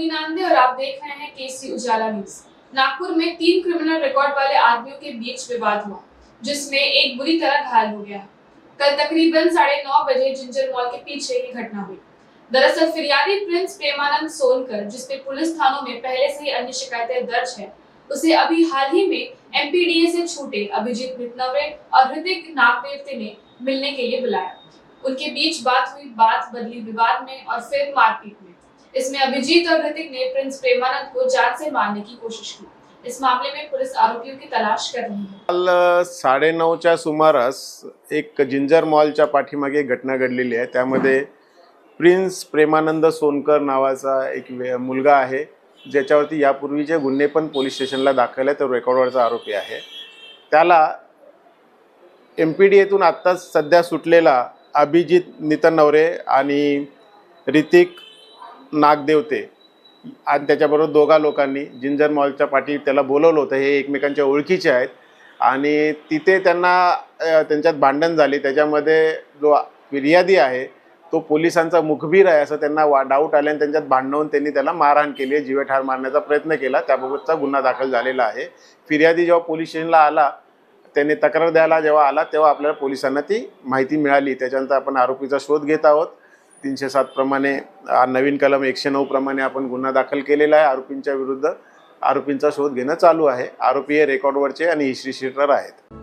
मुनि नांदे और आप देख रहे हैं केसी उजाला न्यूज। नागपुर में 3 क्रिमिनल रिकॉर्ड वाले आदमियों के बीच विवाद हुआ, जिसमें एक बुरी तरह घायल हो गया। कल तकरीबन 9:30 बजे जिंजर मॉल के पीछे ये घटना हुई। दरअसल फिरियादी प्रिंस प्रेमानंद सोनकर, जिसपे पुलिस थानों में पहले से ही अन्य शिकायतें दर्ज है, उसे अभी हाल ही में एमपीडीए से छूटे अभिजीत नितनवे और ऋतिक नागदेवते ने मिलने के लिए बुलाया। उनके बीच बात हुई, बात बदली विवाद में और फिर मारपीट में। इसमें अभिजीत और ऋतिक ने प्रिंस प्रेमानंद को जान से मारने की कोशिश की। इस मामले में पुलिस आरोपियों की तलाश कर रही है। काल 9:30च्या सुमारास एक जिंजर मॉलच्या पाठीमागे एक घटना घडलेली आहे। त्यामध्ये प्रिन्स प्रेमानंद सोनकर नावाचा एक मुलगा आहे, ज्याच्यावरती यापूर्वीचे गुन्हे पण पोलीस स्टेशनला दाखल आहे। तो रेकॉर्डवरचा आरोपी आहे। त्याला एमपीडीएतून आत्ताच सध्या सुटलेला अभिजीत नितनवरे आणि ऋतिक नागदेवते आणि त्याच्याबरोबर दोघा लोकांनी जिंजर मॉलच्या पाठी त्याला बोलवलं होतं। हे एकमेकांच्या ओळखीचे आहेत आणि तिथे त्यांना त्यांच्यात भांडण झाली। त्याच्यामध्ये जो फिर्यादी आहे तो पोलिसांचा मुखबिर आहे असं त्यांना डाऊट आल्याने त्यांच्यात भांडण होऊन त्यांनी त्याला मारहाण केली, जीवेठार मारण्याचा प्रयत्न केला। त्याबाबतचा गुन्हा दाखल झालेला आहे। फिर्यादी जेव्हा पोलीस स्टेशनला आला, त्याने तक्रार द्यायला जेव्हा आला तेव्हा आपल्याला पोलिसांना ती माहिती मिळाली। त्याच्यानंतर आपण आरोपीचा शोध घेत आहोत। 307 प्रमाणे नवीन कलम 109 प्रमाणे आपण गुन्हा दाखल केलेला आहे। आरोपींच्या विरुद्ध आरोपींचा शोध घेणं चालू आहे। आरोपी हे रेकॉर्डवरचे आणि हिस्ट्री शीटर आहेत।